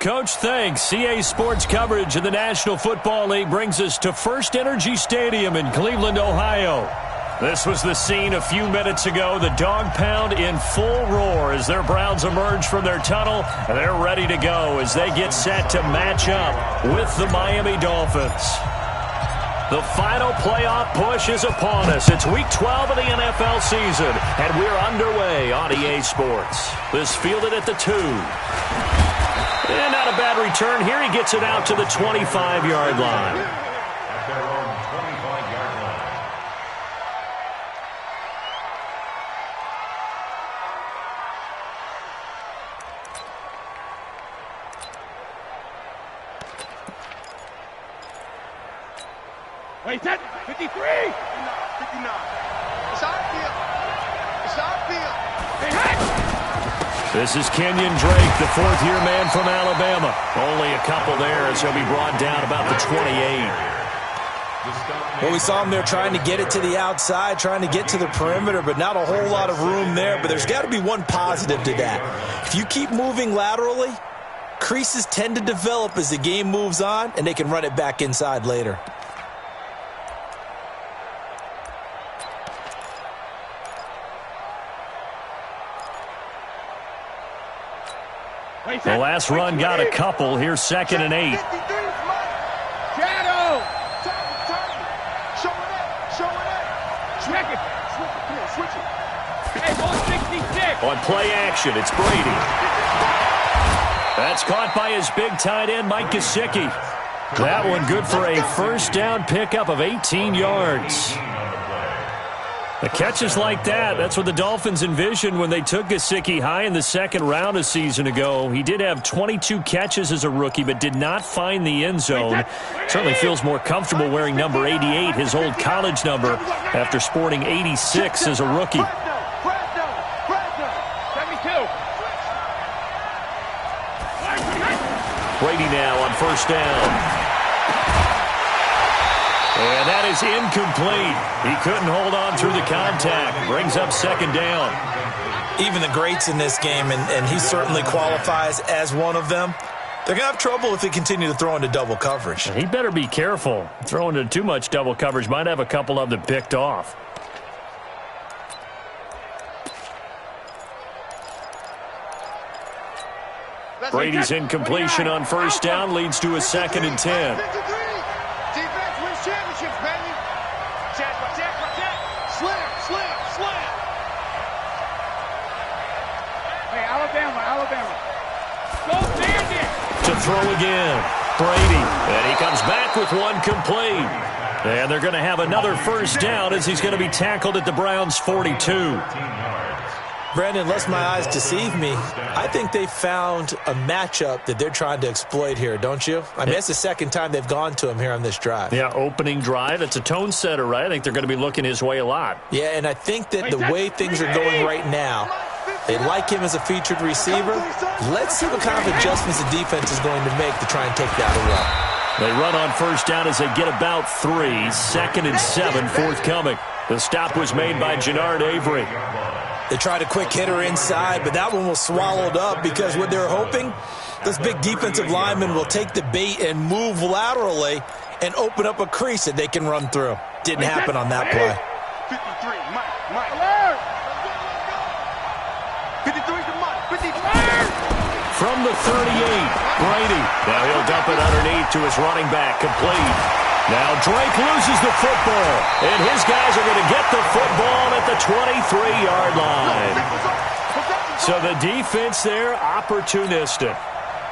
Coach, thanks. CA Sports coverage of the National Football League brings us to First Energy Stadium in Cleveland, Ohio. This was the scene a few minutes ago. The dog pound in full roar as their Browns emerge from their tunnel. They're ready to go as they get set to match up with the Miami Dolphins. The final playoff push is upon us. It's Week 12 of the NFL season, and we're underway on EA Sports. This fielded at the 2. And not a bad return here. He gets it out to the 25-yard line. Wait, that 53! 59. It's outfield. It's outfield. Hey, hey! This is Kenyon Drake, the fourth-year man from Alabama. Only a couple there as he'll be brought down about the 28. Well, we saw him there trying to get it to the outside, trying to get to the perimeter, but not a whole lot of room there. But there's got to be one positive to that. If you keep moving laterally, creases tend to develop as the game moves on, and they can run it back inside later. The last run got a couple. Here's 2nd and 8. Shadow! Show it up! Show it up! Switch it! Switch it! Hey, ball 66! On play action, it's Brady. That's caught by his big tight end, Mike Gesicki. That one good for a first down pickup of 18 yards. The catches like that, that's what the Dolphins envisioned when they took Gesicki high in the second round a season ago. He did have 22 catches as a rookie, but did not find the end zone. Certainly feels more comfortable wearing number 88, his old college number, after sporting 86 as a rookie. Brady now on first down. And that is incomplete. He couldn't hold on through the contact. Brings up 2nd down. Even the greats in this game, and he certainly qualifies as one of them, they're going to have trouble if they continue to throw into double coverage. He better be careful. Throwing into too much double coverage might have a couple of them picked off. Brady's incompletion on first down leads to a 2nd and 10. Alabama. Go Bandit! To throw again. Brady. And he comes back with one complete. And they're going to have another first down as he's going to be tackled at the Browns' 42. Brandon, lest my eyes deceive me, I think they found a matchup that they're trying to exploit here, don't you? I mean, it's the second time they've gone to him here on this drive. Yeah, opening drive. It's a tone setter, right? I think they're going to be looking his way a lot. Yeah, and I think that the way things are going right now, they like him as a featured receiver. Let's see what kind of adjustments the defense is going to make to try and take that away. They run on first down as they get about 3. 2nd and 7 forthcoming. The stop was made by Jannard Avery. They tried a quick hitter inside, but that one was swallowed up because what they're hoping, this big defensive lineman will take the bait and move laterally and open up a crease that they can run through. Didn't happen on that play. 53, Mike. Alert! 53 to Mike. 53. From the 38, Brady. Now he'll dump it underneath to his running back, complete. Now Drake loses the football, and his guys are going to get the football at the 23-yard line. So the defense there, opportunistic.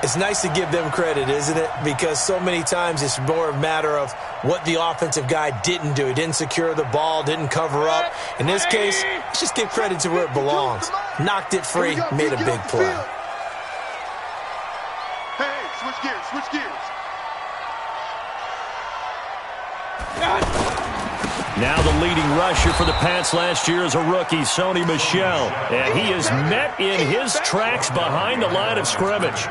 It's nice to give them credit, isn't it? Because so many times it's more a matter of what the offensive guy didn't do. He didn't secure the ball, didn't cover up. In this case, let's just give credit to where it belongs. Knocked it free, made a big play. Hey, switch gears. Now the leading rusher for the Pats last year is a rookie, Sony Michel. And he is met in his tracks behind the line of scrimmage.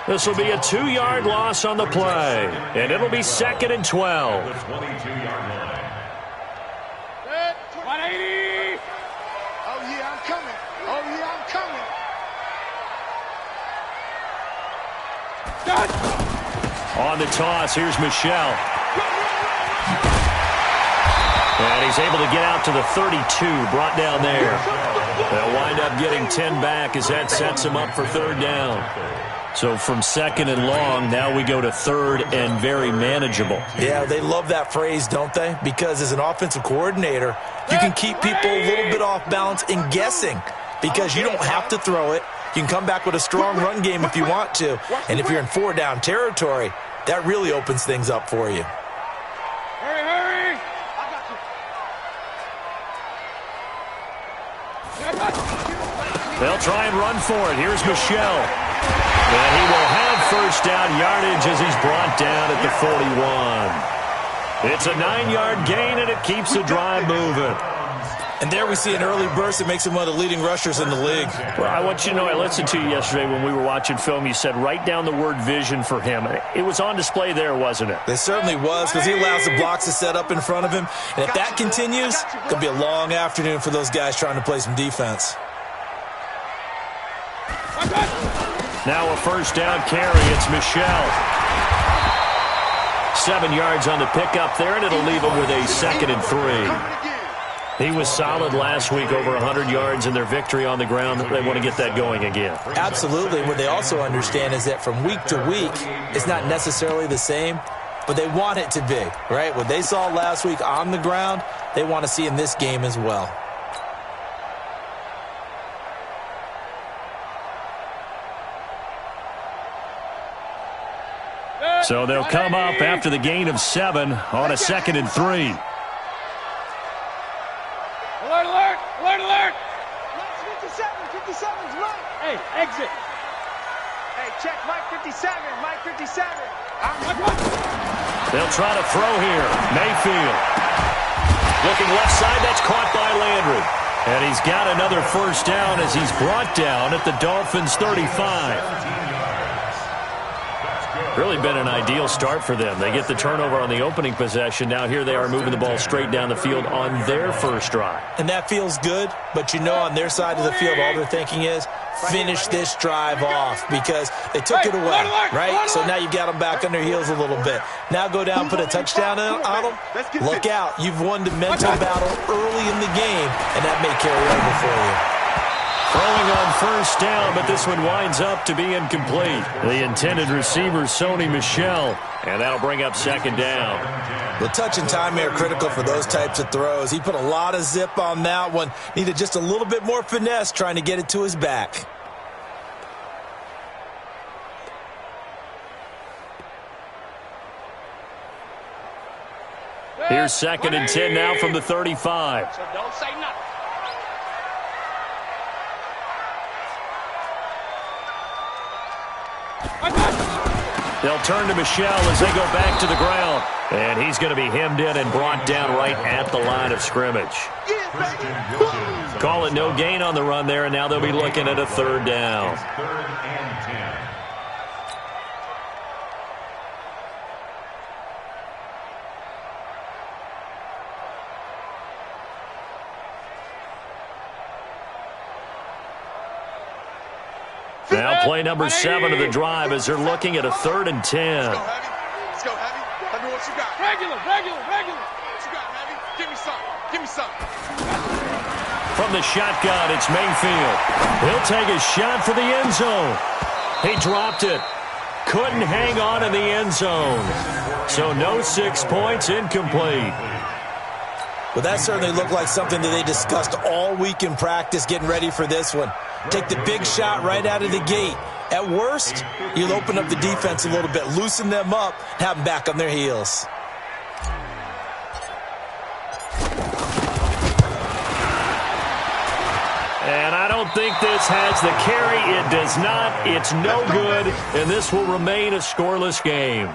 This will be a 2-yard loss on the play. And it'll be 2nd and 12. 180! Oh, yeah, I'm coming. On the toss, here's Michel. And he's able to get out to the 32, brought down there. They'll wind up getting 10 back as that sets him up for third down. So from second and long, now we go to third and very manageable. Yeah, they love that phrase, don't they? Because as an offensive coordinator, you can keep people a little bit off balance and guessing because you don't have to throw it. You can come back with a strong run game if you want to. And if you're in four-down territory, that really opens things up for you. Hurry! They'll try and run for it. Here's Michel. And he will have first down yardage as he's brought down at the 41. It's a 9-yard gain, and it keeps the drive moving. And there we see an early burst that makes him one of the leading rushers in the league. Well, I want you to know, I listened to you yesterday when we were watching film. You said write down the word vision for him. It was on display there, wasn't it? It certainly was because he allows the blocks to set up in front of him. And if that continues, it's going to be a long afternoon for those guys trying to play some defense. Now a first down carry. It's Michel. 7 yards on the pickup there, and it'll leave him with a 2nd and 3. He was solid last week, over 100 yards in their victory on the ground. They want to get that going again. Absolutely. What they also understand is that from week to week, it's not necessarily the same, but they want it to be, right? What they saw last week on the ground, they want to see in this game as well. So they'll come up after the gain of 7 on a 2nd and 3. Alert! 57's right. Hey, exit. Hey, check Mike 57. They'll try to throw here. Mayfield. Looking left side, that's caught by Landry. And he's got another first down as he's brought down at the Dolphins' 35. Really been an ideal start for them. They get the turnover on the opening possession. Now here they are moving the ball straight down the field on their first drive. And that feels good, but you know on their side of the field all they're thinking is finish this drive off because they took it away, right? So now you've got them back on their heels a little bit. Now go down, put a touchdown on them. Look out. You've won the mental battle early in the game, and that may carry over for you. Throwing on first down, but this one winds up to be incomplete. The intended receiver, Sony Michel, and that'll bring up 2nd down. The touch and time are critical for those types of throws. He put a lot of zip on that one. Needed just a little bit more finesse trying to get it to his back. Here's 2nd and 10 now from the 35. So don't say nothing. They'll turn to Michel as they go back to the ground. And he's going to be hemmed in and brought down right at the line of scrimmage. Call it no gain on the run there, and now they'll be looking at a 3rd down. Now play number 7 of the drive as they're looking at a 3rd and 10. Let's go, Heavy. Tell me what you got. Regular. What you got, Heavy? Give me some. From the shotgun, it's Mayfield. He'll take a shot for the end zone. He dropped it. Couldn't hang on in the end zone. So no 6 points, incomplete. Well, that certainly looked like something that they discussed all week in practice getting ready for this one. Take the big shot right out of the gate. At worst, you'll open up the defense a little bit, loosen them up, have them back on their heels. And I don't think this has the carry. It does not. It's no good, and this will remain a scoreless game.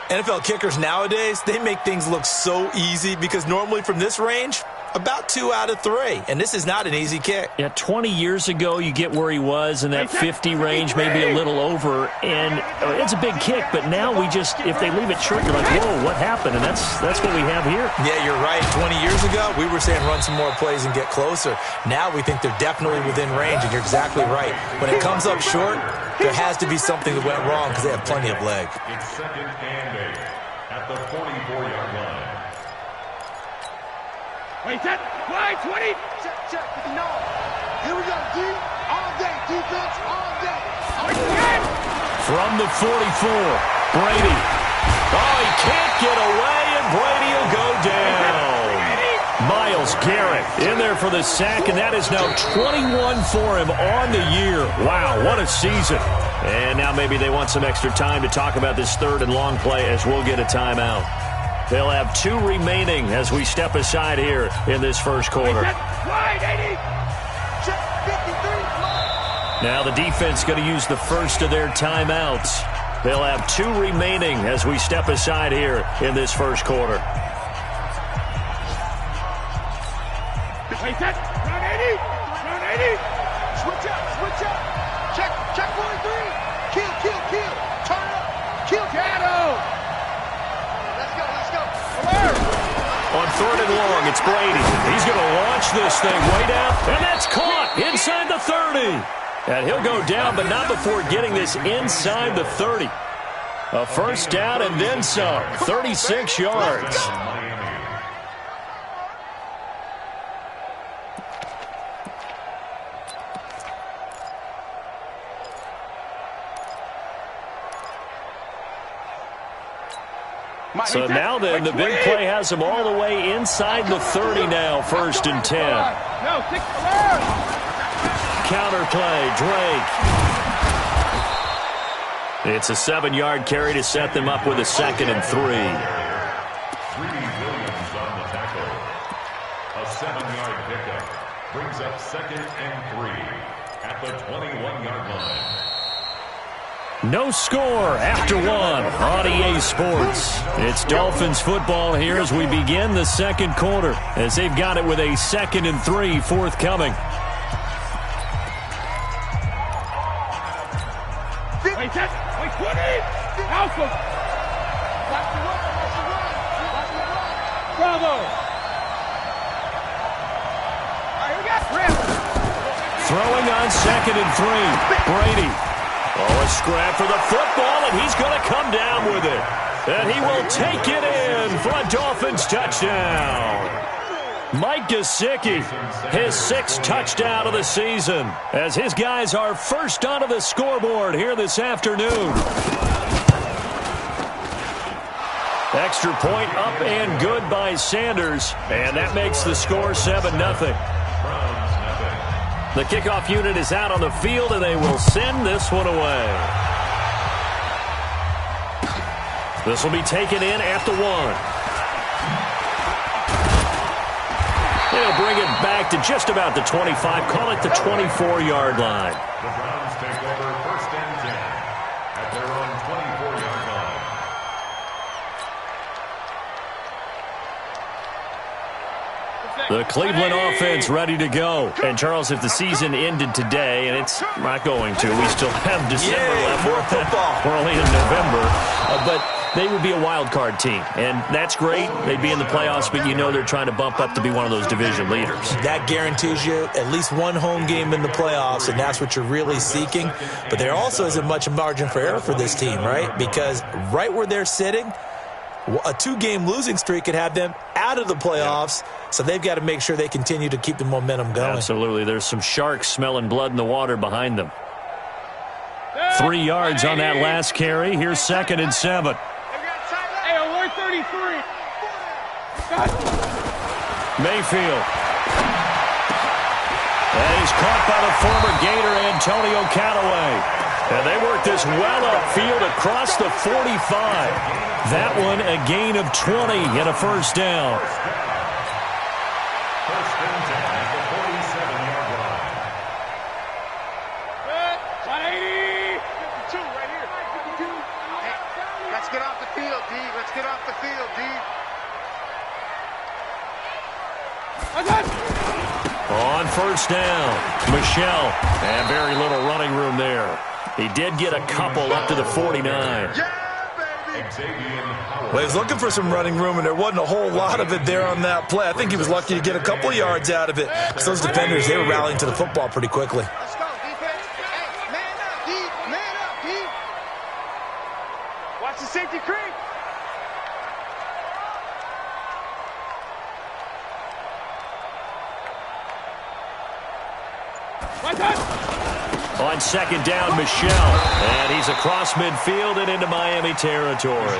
NFL kickers nowadays, they make things look so easy because normally from this range, About 2 out of 3, and this is not an easy kick. Yeah, 20 years ago, you get where he was in that 50 range, maybe a little over, and it's a big kick, but now we just, if they leave it short, you're like, whoa, what happened? And that's what we have here. Yeah, you're right. 20 years ago, we were saying run some more plays and get closer. Now we think they're definitely within range, and you're exactly right. When it comes up short, there has to be something that went wrong because they have plenty of leg. It's 2nd and 8 at the 44-yard line. Wait, set, play, 20. Check, no. Here we go, D. All day, defense, all day. From the 44, Brady. Oh, he can't get away, and Brady will go down. Myles Garrett in there for the sack, and that is now 21 for him on the year. Wow, what a season. And now maybe they want some extra time to talk about this 3rd and long play as we'll get a timeout. They'll have 2 remaining as we step aside here in this first quarter. Now the defense going to use the first of their timeouts. They'll have 2 remaining as we step aside here in this first quarter. Wait, set, run 80, run 80. Switch up. Check 43. Kill. Turn up. Kill, Gatto. On 3rd and long, it's Brady. He's going to launch this thing way down, and that's caught inside the 30. And he'll go down, but not before getting this inside the 30. A first down and then some, 36 yards. So now then, the big play has them all the way inside the 30 now, 1st and 10. No, 6 around. Counter play, Drake. It's a 7-yard carry to set them up with a 2nd and 3. Williams on the tackle. A 7-yard pickup brings up 2nd and 3 at the 21-yard line. No score after 1 on EA Sports. It's Dolphins football here as we begin the 2nd quarter, as they've got it with a 2nd and 3 forthcoming. Wait, set, wait, 20. Alpha. Bravo. All right, we got Throwing on 2nd and 3, Brady. Oh, a scrap for the football, and he's going to come down with it. And he will take it in for a Dolphins touchdown. Mike Gesicki, his 6th touchdown of the season, as his guys are first onto the scoreboard here this afternoon. Extra point up and good by Sanders, and that makes the score 7-0. The kickoff unit is out on the field, and they will send this one away. This will be taken in at the 1. They'll bring it back to just about the 25, call it the 24-yard line. The Browns take over 1st and 10 at their own 24-yard line. The Cleveland offense ready to go. And, Charles, if the season ended today, and it's not going to, we still have December left. More football. We're only in November. But they would be a wild card team, and that's great. They'd be in the playoffs, but you know they're trying to bump up to be one of those division leaders. That guarantees you at least 1 home game in the playoffs, and that's what you're really seeking. But there also isn't much margin for error for this team, right? Because right where they're sitting, a 2-game losing streak could have them out of the playoffs, so they've got to make sure they continue to keep the momentum going. Absolutely. There's some sharks smelling blood in the water behind them. 3 yards on that last carry. Here's 2nd and 7. Hey, alert 33. Mayfield. And he's caught by the former Gator, Antonio Callaway. And they work this well upfield across the 45. That one a gain of 20 and a first down. First and 10 at the 47-yard line. 180. 52 right here. 52. Hey, let's get off the field, D. Let's get off the field, D. On first down, Michelle. And very little running room there. He did get a couple up to the 49. Well, he was looking for some running room, and there wasn't a whole lot of it there on that play. I think he was lucky to get a couple of yards out of it because those defenders, they were rallying to the football pretty quickly. Let's go, defense. Hey, man up, D. Man up, D. Watch the safety creep. On second down, Michelle. And he's across midfield and into Miami territory.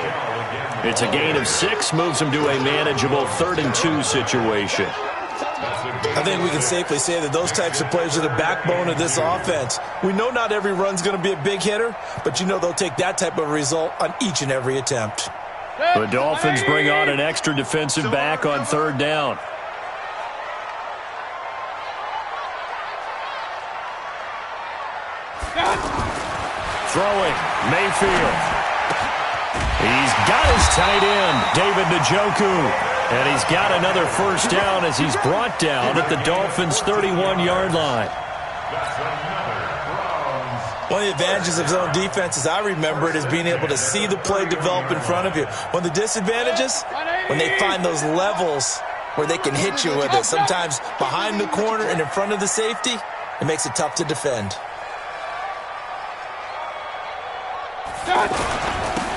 It's a gain of 6, moves him to a manageable 3rd-and-2 situation. I think we can safely say that those types of plays are the backbone of this offense. We know not every run's going to be a big hitter, but you know they'll take that type of result on each and every attempt. The Dolphins bring on an extra defensive back on 3rd down. Throwing, Mayfield. He's got his tight end, David Njoku. And he's got another first down as he's brought down at the Dolphins' 31-yard line. One of the advantages of zone defense, as I remember it, is being able to see the play develop in front of you. One of the disadvantages, when they find those levels where they can hit you with it, sometimes behind the corner and in front of the safety, it makes it tough to defend.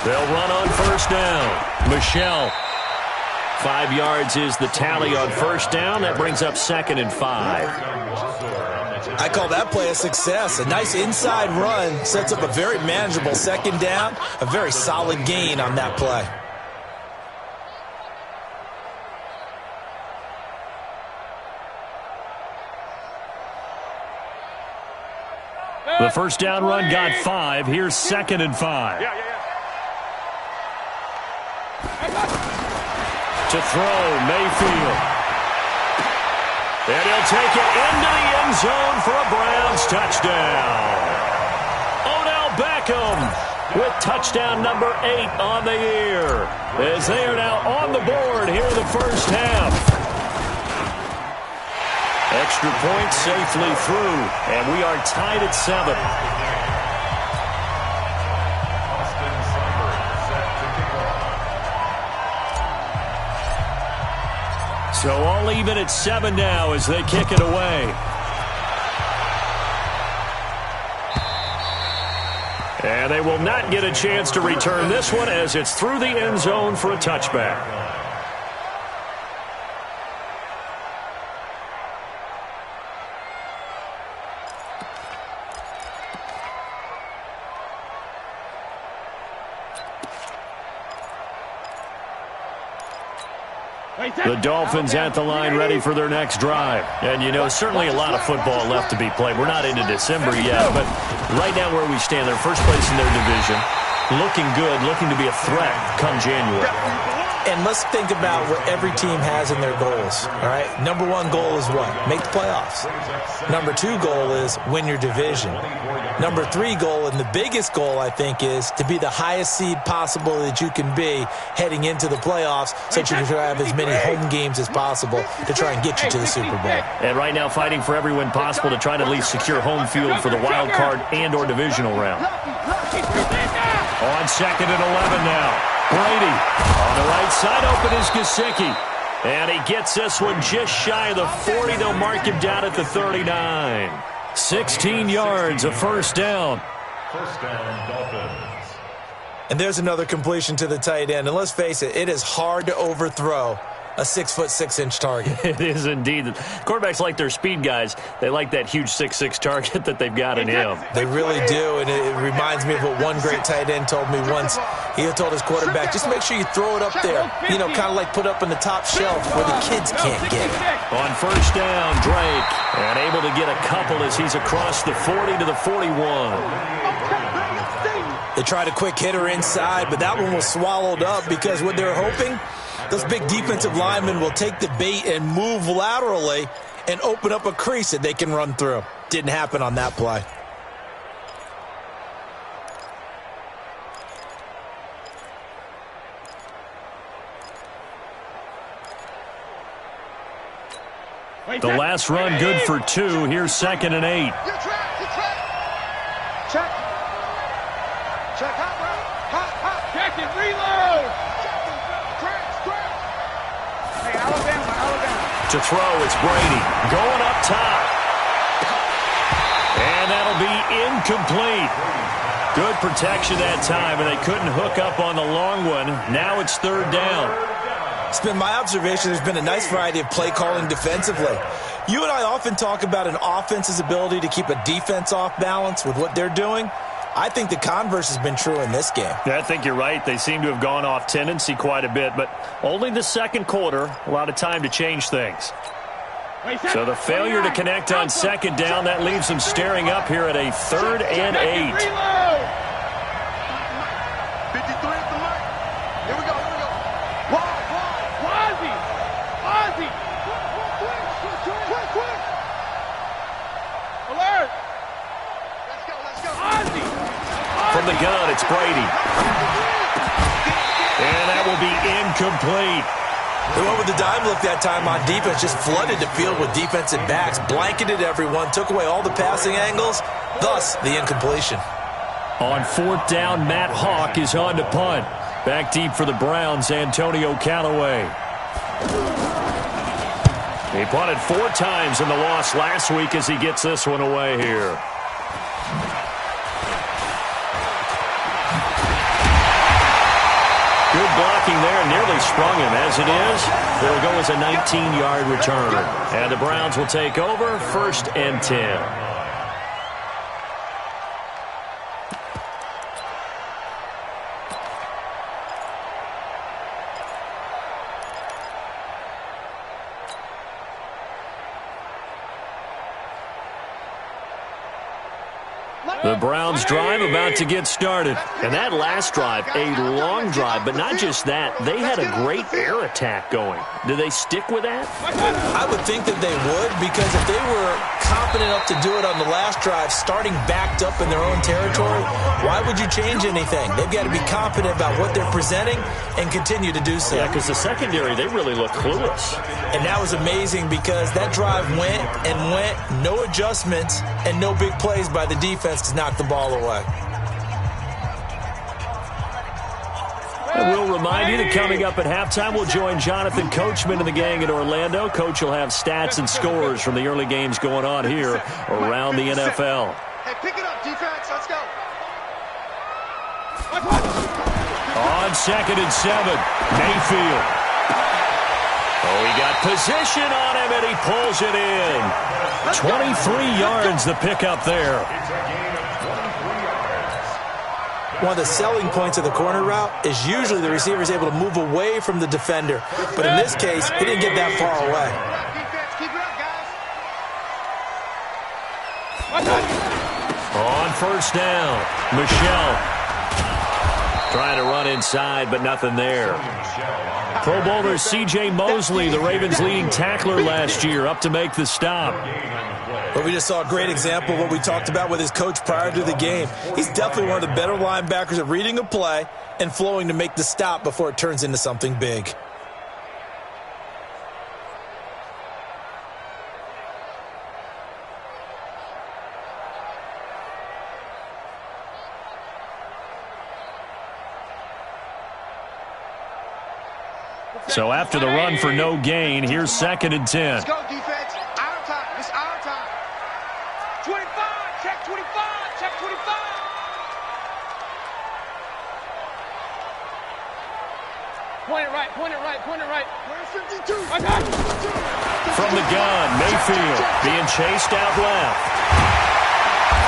They'll run on first down. Michelle. 5 yards is the tally on first down. That brings up 2nd and 5. I call that play a success. A nice inside run sets up a very manageable 2nd down. A very solid gain on that play. The first down run got 5. Here's 2nd and 5. To throw, Mayfield. And he'll take it into the end zone for a Browns touchdown. Odell Beckham with touchdown number 8 on the year, as they are now on the board here in the first half. Extra point safely through, and we are tied at 7. So all even at 7 now as they kick it away. And they will not get a chance to return this one as it's through the end zone for a touchback. The Dolphins at the line ready for their next drive. And, you know, certainly a lot of football left to be played. We're not into December yet, but right now where we stand, they're first place in their division. Looking good, looking to be a threat come January. And let's think about what every team has in their goals, all right? Number 1 goal is what? Make the playoffs. Number 2 goal is win your division. Number 3 goal, and the biggest goal, I think, is to be the highest seed possible that you can be heading into the playoffs so that you can have as many home games as possible to try and get you to the Super Bowl. And right now fighting for every win possible to try to at least secure home field for the wild card and or divisional round. On 2nd and 11 now. Brady on the right side, open is Gesicki. And he gets this one just shy of the 40. They'll mark him down at the 39. 16 yards, a first down. First down, Dolphins. And there's another completion to the tight end. And let's face it, it is hard to overthrow a 6'6" target. It is indeed. Quarterbacks like their speed guys. They like that huge 6'6" target that they've got in him. They really do, and it reminds me of what one great tight end told me once. He told his quarterback, just make sure you throw it up there. You know, kind of like put up on the top shelf where the kids can't get it. On first down, Drake. And able to get a couple as he's across the 40 to the 41. They tried a quick hitter inside, but that one was swallowed up because what they're hoping, those big defensive linemen will take the bait and move laterally and open up a crease that they can run through. Didn't happen on that play. The last run good for 2. Here's 2nd and 8. You're trapped. Check. Check. Hot route. Hot. Check it. Reload. Track. Hey, Alabama. To throw, it's Brady. Going up top. And that'll be incomplete. Good protection that time, and they couldn't hook up on the long one. Now it's 3rd down. It's been my observation there's been a nice variety of play calling defensively. You and I often talk about an offense's ability to keep a defense off balance with what they're doing. I think the converse has been true in this game. Yeah, I think you're right. They seem to have gone off tendency quite a bit, but only the second quarter. A lot of time to change things. So the failure to connect on 2nd down, that leaves them staring up here at a 3rd and 8. 53 at the mark. Here we go. Ozzy. Quick. Alert. Let's go. Ozzy. From the gun, it's Brady. And that will be incomplete. They went with the dime look that time on defense, just flooded the field with defensive backs, blanketed everyone, took away all the passing angles, thus the incompletion. On 4th down, Matt Hawk is on to punt. Back deep for the Browns, Antonio Callaway. He punted 4 times in the loss last week as he gets this one away here. Good blocking there, nearly sprung him. As it is, it'll go as a 19-yard return. And the Browns will take over, 1st and 10. The Browns drive about to get started. And that last drive, a long drive, but not just that. They had a great air attack going. Do they stick with that? I would think that they would, because if they were confident enough to do it on the last drive, starting backed up in their own territory, why would you change anything? They've got to be confident about what they're presenting and continue to do so. Yeah, because the secondary, they really look clueless. And that was amazing because that drive went, no adjustments, and no big plays by the defense to knock the ball away. And we'll remind you that coming up at halftime, we'll join Jonathan Coachman and the gang in Orlando. Coach will have stats and scores from the early games going on here around the NFL. Hey, pick it up, defense. Let's go. On 2nd and 7, Mayfield. Oh, he got position on him, and he pulls it in. 23 yards the pickup there. One of the selling points of the corner route is usually the receiver is able to move away from the defender. But in this case, he didn't get that far away. On 1st down, Michelle trying to run inside, but nothing there. Pro Bowler C.J. Mosley, the Ravens' leading tackler last year, up to make the stop. But we just saw a great example of what we talked about with his coach prior to the game. He's definitely one of the better linebackers at reading a play and flowing to make the stop before it turns into something big. So after the run for no gain, here's 2nd and 10. Let's go, defense. Our time. It's our time. 25. Check 25. Check 25. Point it right. Where's 52? From the gun, Mayfield being chased out left.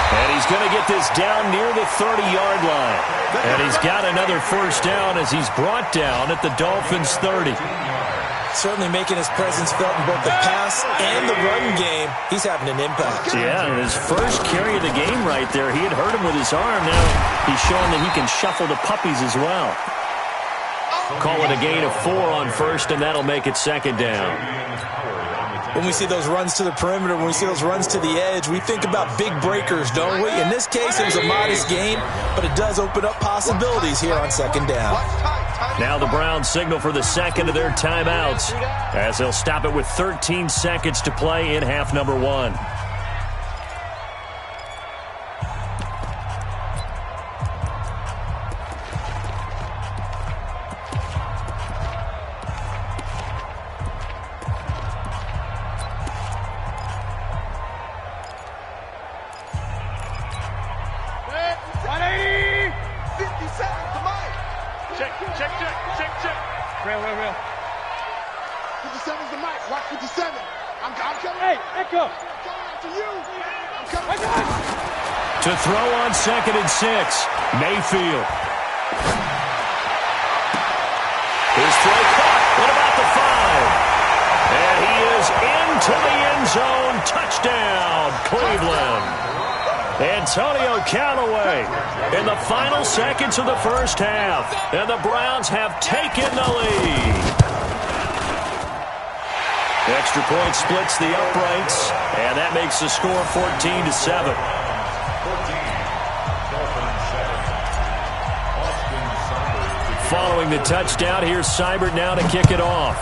And he's going to get this down near the 30-yard line. And he's got another 1st down as he's brought down at the Dolphins' 30. Certainly making his presence felt in both the pass and the run game. He's having an impact. Yeah, his first carry of the game right there. He had hurt him with his arm. Now he's showing that he can shuffle the puppies as well. Call it a gain of 4 on 1st, and that'll make it 2nd down. When we see those runs to the perimeter, when we see those runs to the edge, we think about big breakers, don't we? In this case, it was a modest gain, but it does open up possibilities here on 2nd down. Now the Browns signal for the second of their timeouts as they'll stop it with 13 seconds to play in half number 1. To throw on 2nd and 6, Mayfield. His throw caught. What about the 5? And he is into the end zone. Touchdown, Cleveland. Antonio Callaway in the final seconds of the first half. And the Browns have taken the lead. Extra point splits the uprights, and that makes the score 14-7. Following the touchdown, here's Seibert now to kick it off.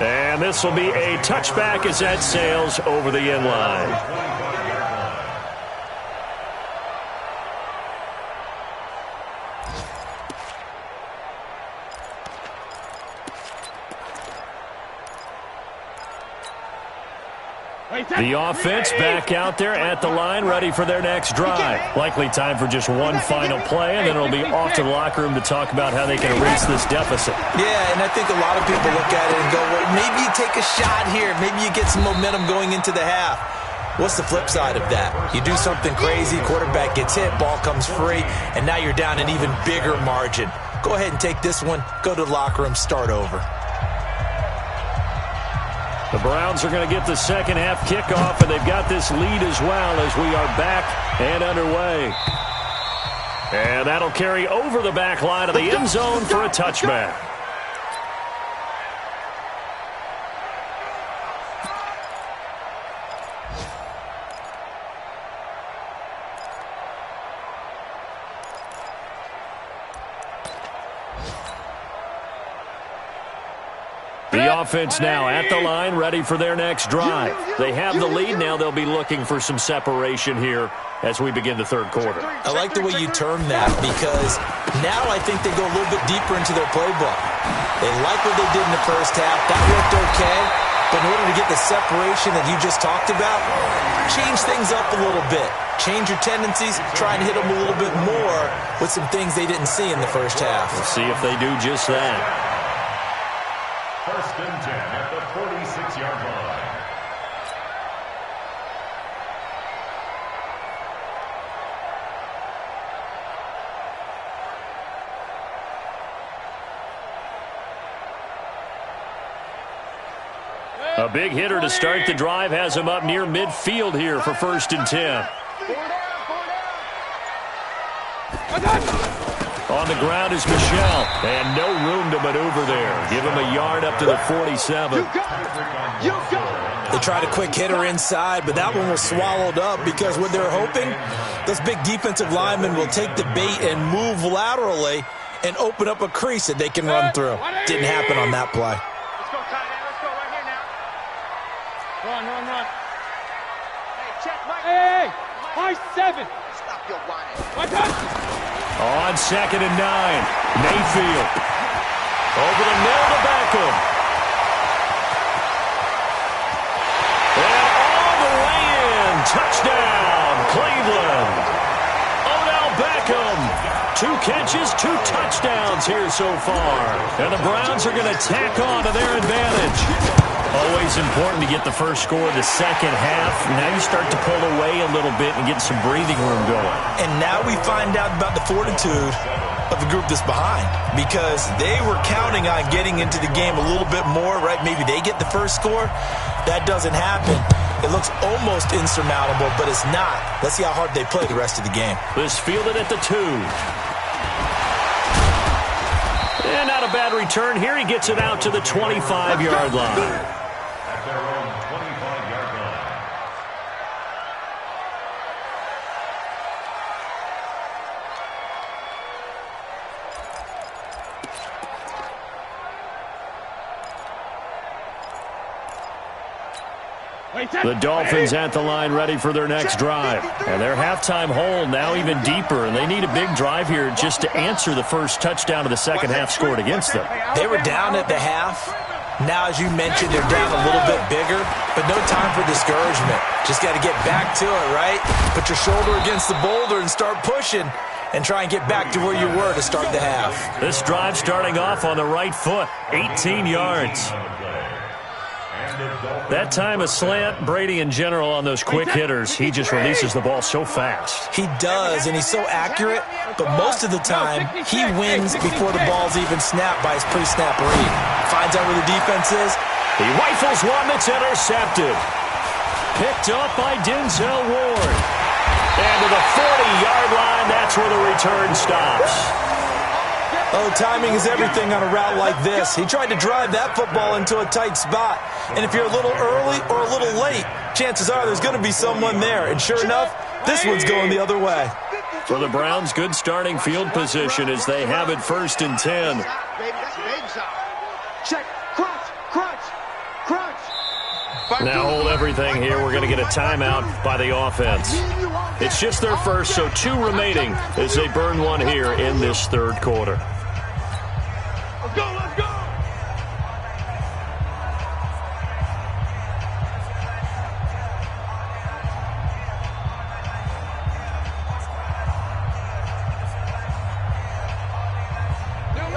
And this will be a touchback as that sails over the end line. The offense back out there at the line, ready for their next drive. Likely time for just one final play, and then it'll be off to the locker room to talk about how they can erase this deficit. Yeah, and I think a lot of people look at it and go, well, maybe you take a shot here. Maybe you get some momentum going into the half. What's the flip side of that? You do something crazy, quarterback gets hit, ball comes free, and now you're down an even bigger margin. Go ahead and take this one, go to the locker room, start over. The Browns are going to get the second half kickoff, and they've got this lead as well as we are back and underway. And that'll carry over the back line of the end zone for a touchback. The offense now at the line, ready for their next drive. They have the lead now. They'll be looking for some separation here as we begin the third quarter. I like the way you term that, because now I think they go a little bit deeper into their playbook. They like what they did in the first half. That worked okay. But in order to get the separation that you just talked about, change things up a little bit. Change your tendencies. Try and hit them a little bit more with some things they didn't see in the first half. We'll see if they do just that. First and 10 at the 46-yard line. A big hitter to start the drive has him up near midfield here for 1st and 10. On the ground is Michel, and no room to maneuver there. Give him a yard up to the 47. They tried a quick hitter inside, but that one was swallowed up because what they're hoping, those big defensive linemen will take the bait and move laterally and open up a crease that they can run through. Didn't happen on that play. Let's go, tight end. Let's go right here now. Run. Hey, check right. Hey, high 7. Stop your whining. What time? On 2nd and 9, Mayfield. Over the middle to Beckham. And all the way in. Touchdown, Cleveland. Odell Beckham. 2 catches, 2 touchdowns here so far. And the Browns are going to tack on to their advantage. Always important to get the first score of the second half. Now you start to pull away a little bit and get some breathing room going. And now we find out about the fortitude of the group that's behind, because they were counting on getting into the game a little bit more, right? Maybe they get the first score. That doesn't happen. It looks almost insurmountable, but it's not. Let's see how hard they play the rest of the game. This fielded at the 2. And not a bad return here. He gets it out to the 25-yard line. At their own 25-yard line. The Dolphins at the line ready for their next drive. And their halftime hole now even deeper, and they need a big drive here just to answer the first touchdown of the second half scored against them. They were down at the half. Now, as you mentioned, they're down a little bit bigger, but no time for discouragement. Just got to get back to it, right? Put your shoulder against the boulder and start pushing and try and get back to where you were to start the half. This drive starting off on the right foot, 18 yards. That time a slant. Brady in general on those quick hitters, he just releases the ball so fast. He does, and he's so accurate, but most of the time he wins before the ball's even snapped by his pre-snap read. Finds out where the defense is. He rifles one that's intercepted. Picked up by Denzel Ward. And to the 40-yard line, that's where the return stops. Oh, timing is everything on a route like this. He tried to drive that football into a tight spot. And if you're a little early or a little late, chances are there's going to be someone there. And sure enough, this one's going the other way. For the Browns, good starting field position as they have it 1st and 10. Now hold everything here. We're going to get a timeout by the offense. It's just their first, so 2 remaining as they burn one here in this third quarter. Let's go, let's go!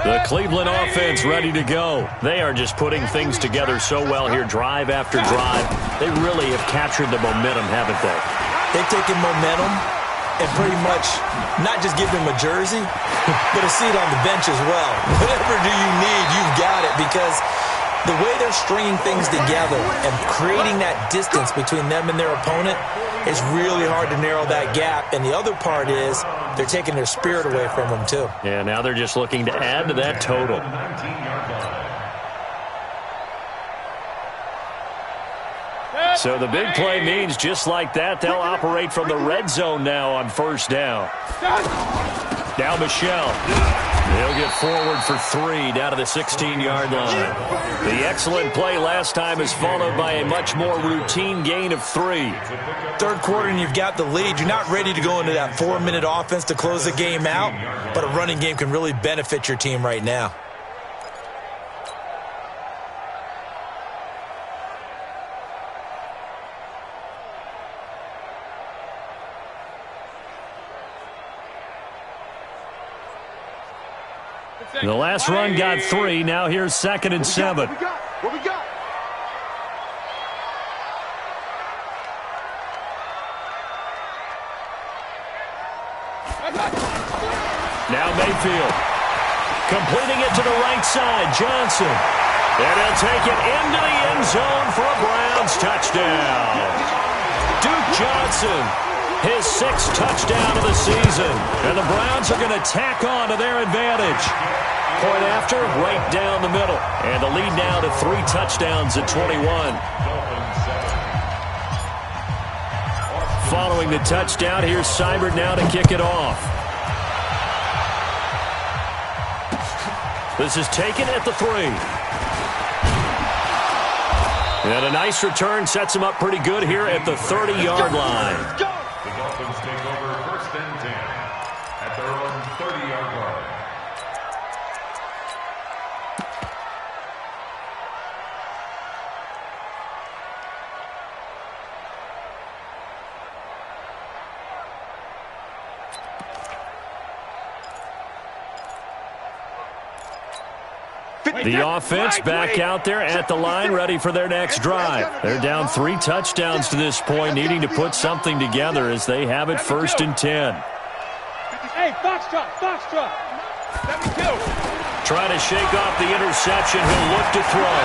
The Cleveland offense ready to go. They are just putting things together so well here, drive after drive. They really have captured the momentum, haven't they? They've taken momentum and pretty much not just given him a jersey, but a seat on the bench as well. Whatever do you need, you've got it, because the way they're stringing things together and creating that distance between them and their opponent is really hard to narrow that gap. And the other part is they're taking their spirit away from them, too. Yeah, now they're just looking to add to that total. So the big play means just like that, they'll operate from the red zone now on 1st down. Now Michelle. They'll get forward for 3 down to the 16-yard line. The excellent play last time is followed by a much more routine gain of 3. Third quarter and you've got the lead. You're not ready to go into that 4-minute offense to close the game out, but a running game can really benefit your team right now. The last run got 3. Now here's 2nd and 7. What we got? Now Mayfield. Completing it to the right side. Johnson. And he'll take it into the end zone for a Browns touchdown. Duke Johnson, his 6th touchdown of the season. And the Browns are going to tack on to their advantage. Point after, right down the middle. And the lead now to 3 touchdowns at 21. Following the touchdown, here's Seibert now to kick it off. This is taken at the 3. And a nice return sets him up pretty good here at the 30-yard line. The Dolphins take over 1st and 10 at their own 30-yard line. The offense back out there at the line, ready for their next drive. They're down 3 touchdowns to this point, needing to put something together as they have it 1st and 10. Hey, Foxtrot. Trying to shake off the interception. He'll look to throw.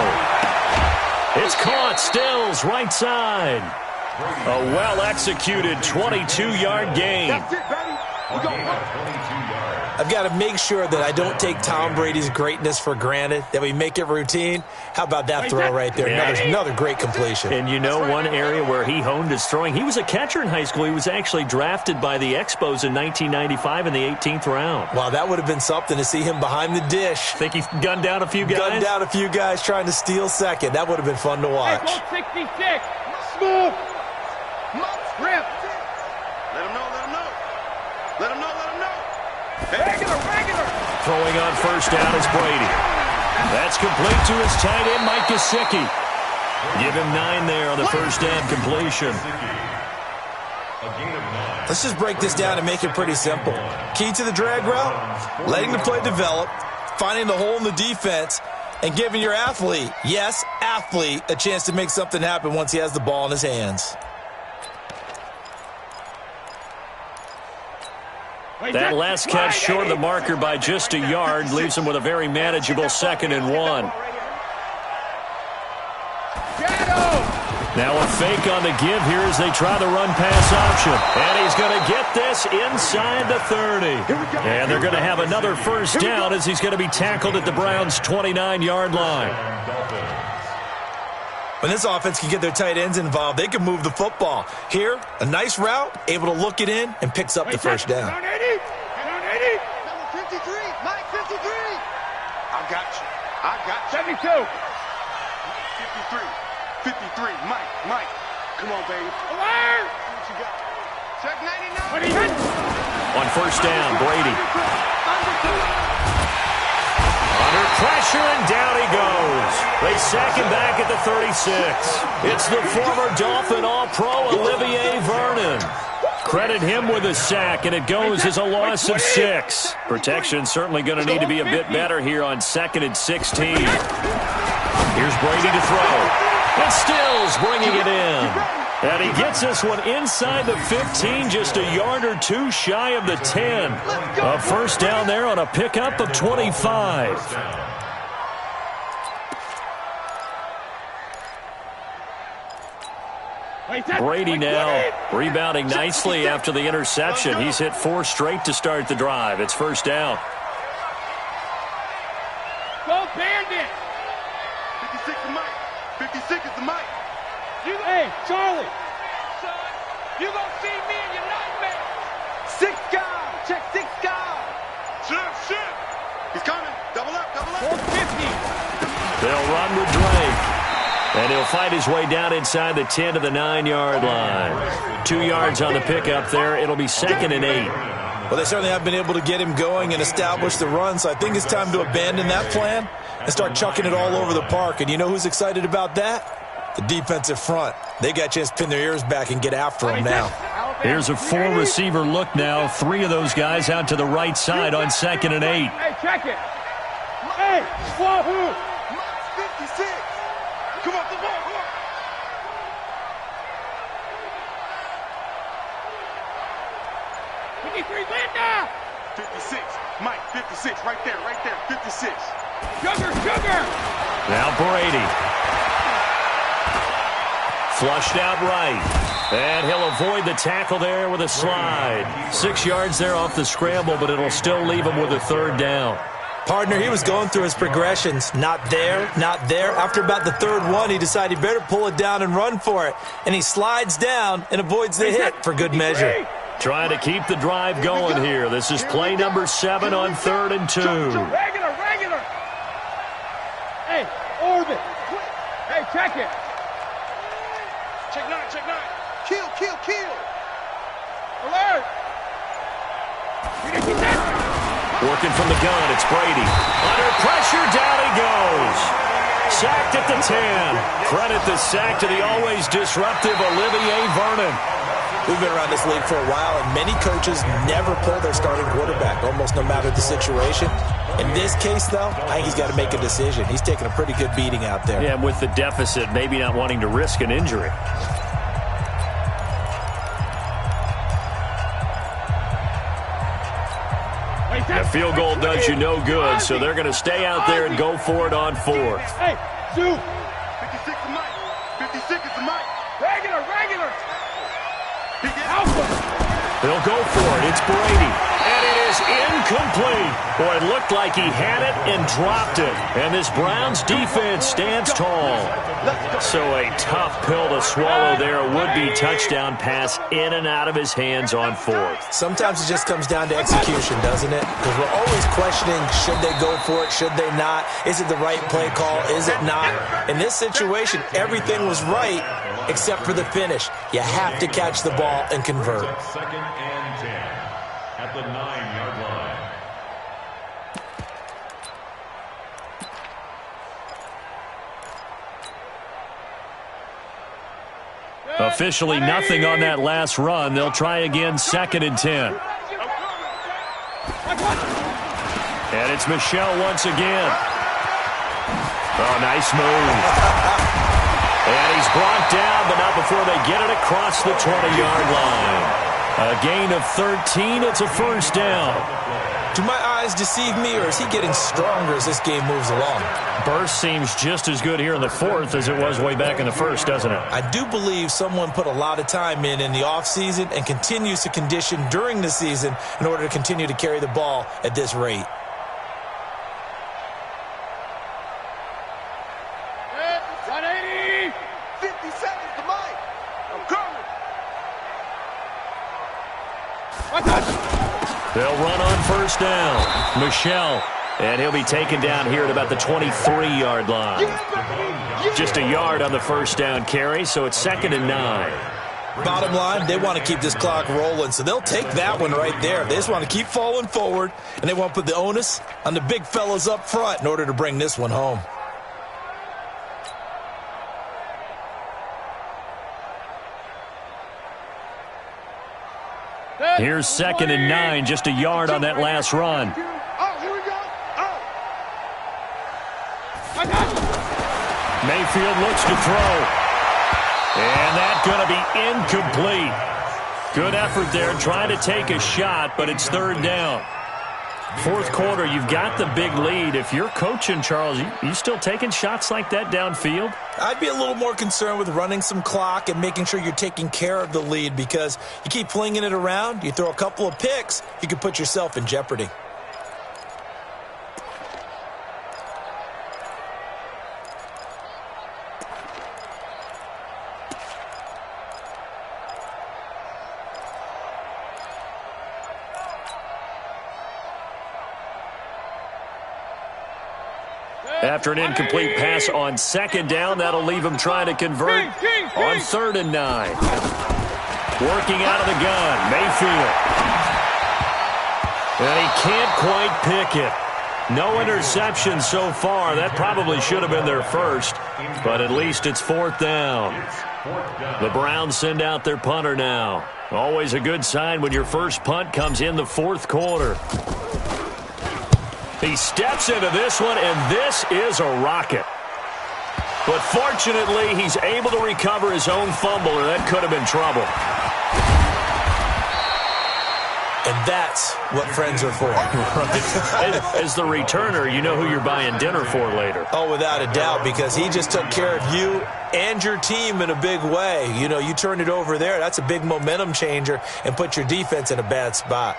It's caught. Stills, right side. A well-executed 22-yard gain. That's it, baby. We go. I've got to make sure that I don't take Tom Brady's greatness for granted, that we make it routine. How about that throw right there? Yeah. Another great completion. And you know one area where he honed his throwing, he was a catcher in high school. He was actually drafted by the Expos in 1995 in the 18th round. Wow, that would have been something to see him behind the dish. Think he gunned down a few guys? Gunned down a few guys trying to steal second. That would have been fun to watch. Hey, 66. move. Rip. Let him know, let him know. Let him know, let him know. Regular. Throwing on first down is Brady. That's complete to his tight end, Mike Gesicki. Give him 9 there on the first down completion. Let's just break this down and make it pretty simple. Key to the drag route, letting the play develop, finding the hole in the defense, and giving your athlete, yes, athlete, a chance to make something happen once he has the ball in his hands. That last catch short of the marker by just a yard leaves him with a very manageable 2nd and 1. Now a fake on the give here as they try the run-pass option. And he's going to get this inside the 30. And they're going to have another first down as he's going to be tackled at the Browns' 29-yard line. When this offense can get their tight ends involved, they can move the football. Here, a nice route, able to look it in, and picks up the first down. 80. Number 53, Mike 53. I got you. 72. 53, Mike. Come on, baby. Alert. What you got? Check 99. What he hit? On first down, Brady. Under pressure, and down he goes. They sack him back at the 36. It's the former Dolphin All-Pro Olivier Vernon. Credit him with a sack, and it goes as a loss of 6. Protection certainly going to need to be a bit better here on 2nd and 16. Here's Brady to throw. And Stills bringing it in. And he gets this one inside the 15, just a yard or 2 shy of the 10. A first down there on a pickup of 25. Brady now rebounding nicely after the interception. He's hit 4 straight to start the drive. It's first down. Go Bandit. 56 is Mike. 56 is the Mike. Hey, Charlie. Son, you gonna see me in your nightmare. 6 guys. Check 6 guys. Shift. He's coming. Double up. 450. They'll run with Drake. And he'll fight his way down inside the 10 to the 9-yard line. 2 yards on the pickup there. It'll be 2nd and 8. Well, they certainly have been able to get him going and establish the run, so I think it's time to abandon that plan and start chucking it all over the park. And you know who's excited about that? The defensive front. They got a chance to pin their ears back and get after him now. Here's a 4-receiver look now. 3 of those guys out to the right side on 2nd and 8. Hey, check it. Hey, Wahoo. Mike's 56. Come on. 53, Linda. 56. Mike, 56. Right there. 56. Sugar. Now Brady. Flushed out right. And he'll avoid the tackle there with a slide. 6 yards there off the scramble, but it'll still leave him with a 3rd down. Partner, he was going through his progressions. Not there. After about the 3rd one, he decided he better pull it down and run for it. And he slides down and avoids the hit for good measure. Trying to keep the drive going here. This is play number 7 on 3rd and 2. Regular. Hey, orbit. Hey, check it. Check 9. Kill. Alert. Working from the gun, it's Brady. Under pressure, down he goes. Sacked at the 10. Credit the sack to the always disruptive Olivier Vernon. We've been around this league for a while, and many coaches never pull their starting quarterback, almost no matter the situation. In this case, though, I think he's got to make a decision. He's taking a pretty good beating out there. Yeah, with the deficit, maybe not wanting to risk an injury. The field goal does you no good, so they're going to stay out there and go for it on 4th. Hey, Sue. 56 is Mike. 56 is the Mike. Regular. They'll go for it. It's Brady. And it is incomplete. Boy, it looked looked like he had it and dropped it. And this Browns defense stands tall. So a tough pill to swallow there. A would-be touchdown pass in and out of his hands on fourth. Sometimes it just comes down to execution, doesn't it? Because we're always questioning, should they go for it, should they not? Is it the right play call? Is it not? In this situation, everything was right except for the finish. You have to catch the ball and convert. Second and 10 at the 9-yard line. Officially nothing on that last run. They'll try again, 2nd and 10. And it's Michel once again. Oh, nice move. And he's brought down, but not before they get it across the 20-yard line. A gain of 13. It's a first down. Do my eyes deceive me, or is he getting stronger as this game moves along? Burst seems just as good here in the fourth as it was way back in the first, doesn't it? I do believe someone put a lot of time in the offseason and continues to condition during the season in order to continue to carry the ball at this rate. Run 80! 50 seconds to Mike. I'm coming. They'll run on first down. Michel, and he'll be taken down here at about the 23-yard line. Just a yard on the first down carry, so it's 2nd and 9. Bottom line, they want to keep this clock rolling, so they'll take that one right there. They just want to keep falling forward, and they want to put the onus on the big fellas up front in order to bring this one home. Here's 2nd and 9, just a yard on that last run. Oh, here we go. Mayfield looks to throw. And that's going to be incomplete. Good effort there trying to take a shot, but it's 3rd down. Fourth quarter, you've got the big lead. If you're coaching, Charles, you still taking shots like that downfield? I'd be a little more concerned with running some clock and making sure you're taking care of the lead, because you keep flinging it around, you throw a couple of picks, you could put yourself in jeopardy. After an incomplete pass on 2nd down, that'll leave him trying to convert on 3rd and 9. Working out of the gun, Mayfield. And he can't quite pick it. No interception so far. That probably should have been their first, but at least it's 4th down. The Browns send out their punter now. Always a good sign when your first punt comes in the fourth quarter. He steps into this one, and this is a rocket. But fortunately, he's able to recover his own fumble, or that could have been trouble. And that's what friends are for. Right. As the returner, you know who you're buying dinner for later. Oh, without a doubt, because he just took care of you and your team in a big way. You know, you turned it over there. That's a big momentum changer and put your defense in a bad spot.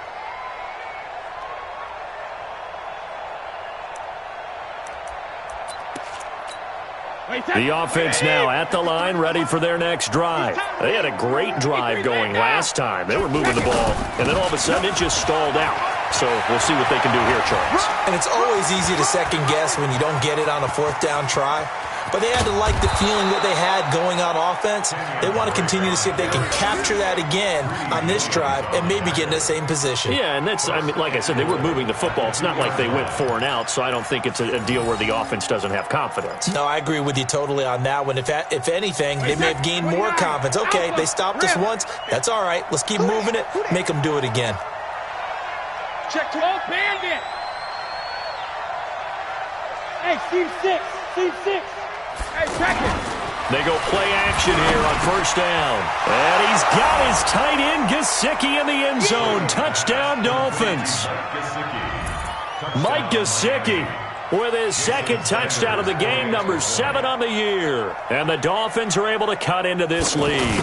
The offense now at the line, ready for their next drive. They had a great drive going last time. They were moving the ball, and then all of a sudden it just stalled out. So we'll see what they can do here, Charles. And it's always easy to second guess when you don't get it on a 4th down try. But they had to like the feeling that they had going on offense. They want to continue to see if they can capture that again on this drive and maybe get in the same position. Yeah, and that's, I mean, like I said, they were moving the football. It's not like they went 4 and out, so I don't think it's a deal where the offense doesn't have confidence. No, I agree with you totally on that one. If anything, they may have gained more confidence. Okay, they stopped us once. That's all right. Let's keep moving it. Make them do it again. Check 12, bandit. Hey, Steve 6. Steve 6. Hey, check it. They go play action here on first down. And he's got his tight end, Gesicki, in the end zone. Touchdown, Dolphins. Mike Gesicki with his second touchdown of the game, number 7 on the year. And the Dolphins are able to cut into this lead.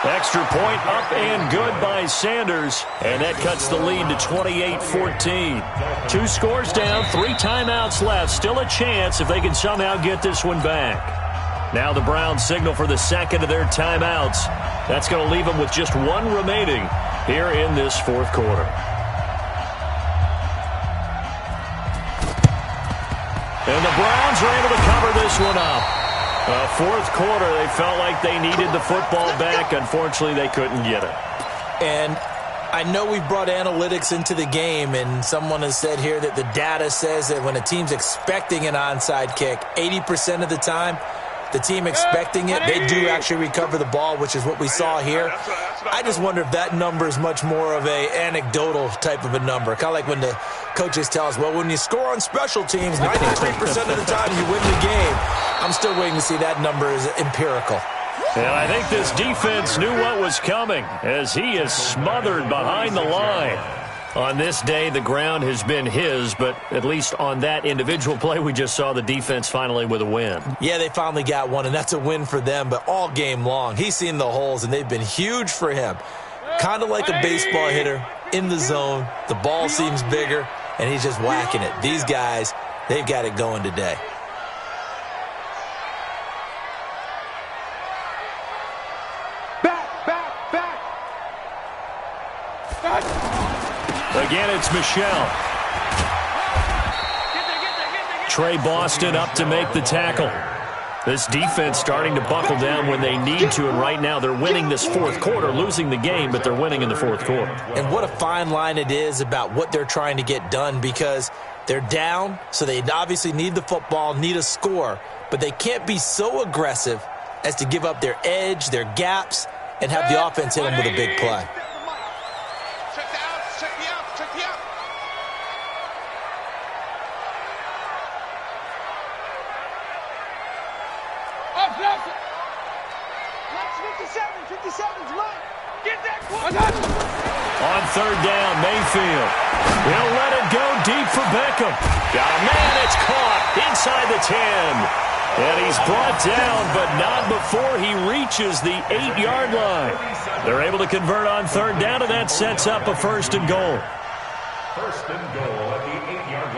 Extra point up and good by Sanders, and that cuts the lead to 28-14. 2 scores down, 3 timeouts left. Still a chance if they can somehow get this one back. Now the Browns signal for the second of their timeouts. That's going to leave them with just 1 remaining here in this fourth quarter. And the Browns are able to cover this one up. Fourth quarter, they felt like they needed the football back. Unfortunately, they couldn't get it. And I know we brought analytics into the game, and someone has said here that the data says that when a team's expecting an onside kick, 80% of the time, the team expecting it, they do actually recover the ball, which is what we saw here. I just wonder if that number is much more of a anecdotal type of a number. Kind of like when the coaches tell us, well, when you score on special teams, 93% of the time you win the game. I'm still waiting to see that number is empirical. And I think this defense knew what was coming as he is smothered behind the line. On this day, the ground has been his, but at least on that individual play, we just saw the defense finally with a win. Yeah, they finally got one, and that's a win for them, but all game long, he's seen the holes, and they've been huge for him. Kind of like a baseball hitter in the zone. The ball seems bigger, and he's just whacking it. These guys, they've got it going today. Again, it's Michelle. Trey Boston up to make the tackle. This defense starting to buckle down when they need to, and right now they're winning this fourth quarter, losing the game, but they're winning in the fourth quarter. And what a fine line it is about what they're trying to get done, because they're down, so they obviously need the football, need a score, but they can't be so aggressive as to give up their edge, their gaps, and have the offense hit them with a big play. On third down, Mayfield. He'll let it go deep for Beckham. Got a man, it's caught inside the 10. And he's brought down, but not before he reaches the 8-yard line. They're able to convert on third down, and that sets up a first and goal. First and goal at the 8-yard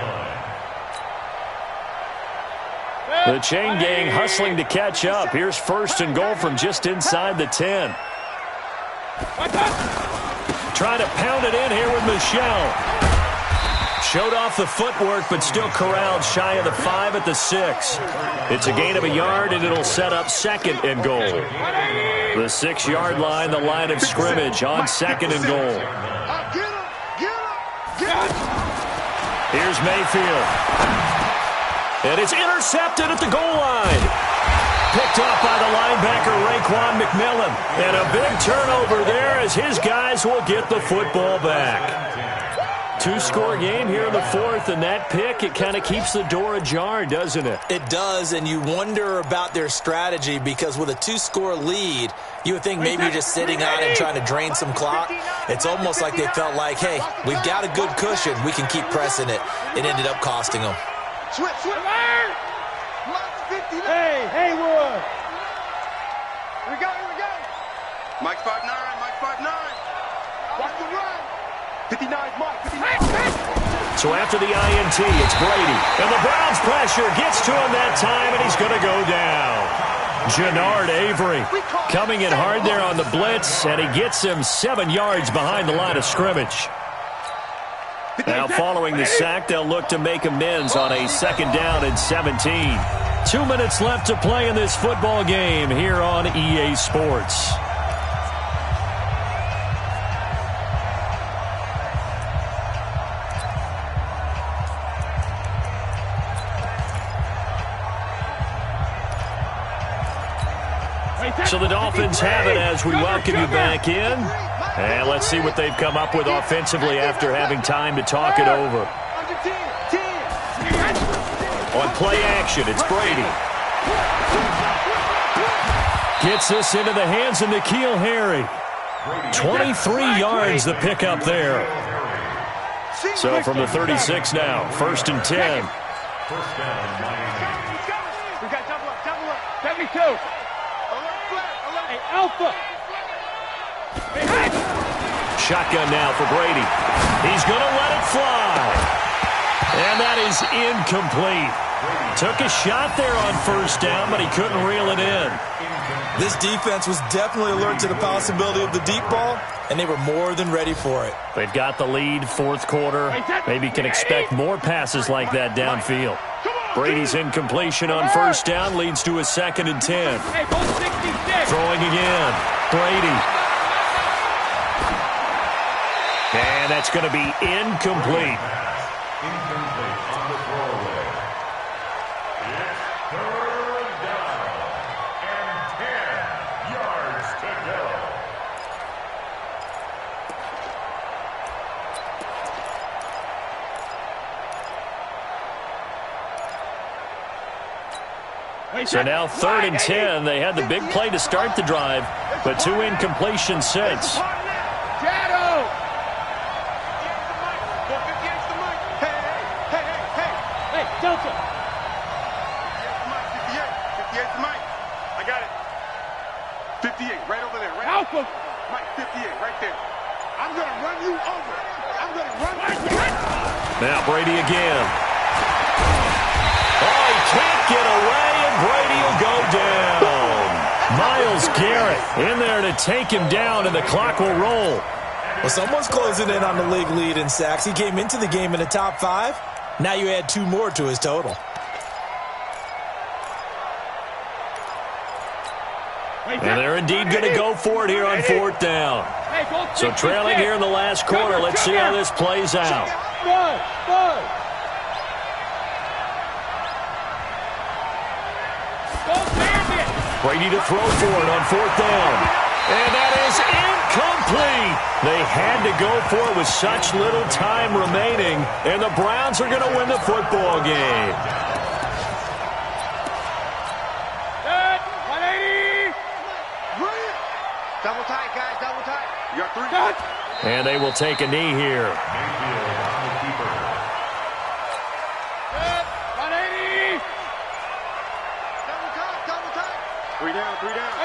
line. The chain gang hustling to catch up. Here's first and goal from just inside the 10. Trying to pound it in here with Michelle. Showed off the footwork, but still corralled shy of the 5 at the 6. It's a gain of a yard, and it'll set up second and goal. The 6-yard line, the line of scrimmage on second and goal. Here's Mayfield. And it's intercepted at the goal line. Picked off by the linebacker, ReikodaMurkman. And a big turnover there as his guys will get the football back. 2-score game here in the fourth, and that pick, it kind of keeps the door ajar, doesn't it? It does, and you wonder about their strategy, because with a 2-score lead, you would think maybe you're just sitting on it and trying to drain some clock. It's almost like they felt like, hey, we've got a good cushion. We can keep pressing it. It ended up costing them. Hey, Haywood! Here we go. Mike 5'9", Mike 5'9". Watch the run. 59, Mike, 59. So after the INT, it's Brady. And the Browns pressure gets to him that time, and he's going to go down. Jannard Avery coming in hard there on the blitz, and he gets him 7 yards behind the line of scrimmage. Now following the sack, they'll look to make amends on a second down and 17. 2 minutes left to play in this football game here on EA Sports. So the Dolphins have it as we welcome you back in. And let's see what they've come up with offensively after having time to talk it over. On play action, it's Brady. Gets this into the hands of N'Keal Harry. 23 yards the pickup there. So from the 36 now, first and 10. First down, Miami. We got double up. 72. Hey, Alpha. Shotgun now for Brady. He's going to let it fly. And that is incomplete. Took a shot there on first down, but he couldn't reel it in. This defense was definitely alert to the possibility of the deep ball, and they were more than ready for it. They've got the lead, fourth quarter. Maybe can expect more passes like that downfield. Brady's incompletion on first down leads to a 2nd and 10. Throwing again. Brady. And that's going to be incomplete. Incomplete on the throwaway. It's 3rd down and 10 yards to go. So now 3rd and 10. They had the big play to start the drive, but 2 incompletions since. Delta. 58's the mic. I got it. 58, right over there. Right Alpha. Mike, 58, right there. I'm going to run you over. I'm going to run you over. Now Brady again. Oh, he can't get away, and Brady will go down. Myles Garrett in there to take him down, and the clock will roll. Well, someone's closing in on the league lead in sacks. He came into the game in the top 5. Now you add 2 more to his total. And they're indeed going to go for it here on 4th down. So trailing here in the last quarter. Let's see how this plays out. Brady to throw for it on 4th down. And that is incomplete. They had to go for it with such little time remaining, and the Browns are going to win the football game. 180. Double tight, guys, double tight. You got 3. And they will take a knee here. Mayfield on the keeper. 180. Double tight. 3 down, 3 down.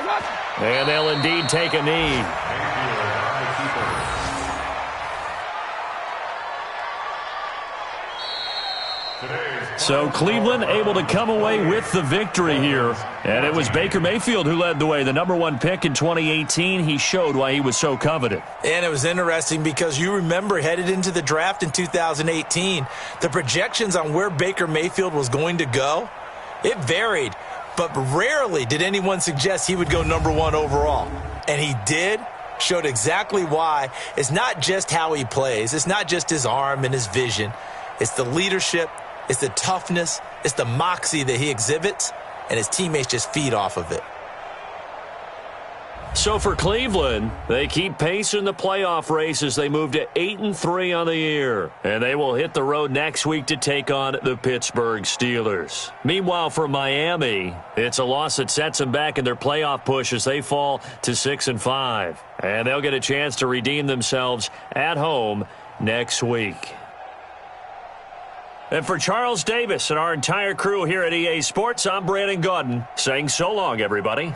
And they'll indeed take a knee. Mayfield on the keeper. So Cleveland able to come away with the victory here. And it was Baker Mayfield who led the way. The #1 pick in 2018. He showed why he was so coveted. And it was interesting because you remember headed into the draft in 2018, the projections on where Baker Mayfield was going to go, it varied. But rarely did anyone suggest he would go #1 overall. And he did. Showed exactly why. It's not just how he plays. It's not just his arm and his vision. It's the leadership. It's the toughness. It's the moxie that he exhibits. And his teammates just feed off of it. So for Cleveland, they keep pace in the playoff race as they move to 8-3 on the year. And they will hit the road next week to take on the Pittsburgh Steelers. Meanwhile, for Miami, it's a loss that sets them back in their playoff push as they fall to 6-5. And they'll get a chance to redeem themselves at home next week. And for Charles Davis and our entire crew here at EA Sports, I'm Brandon Gaudin saying so long, everybody.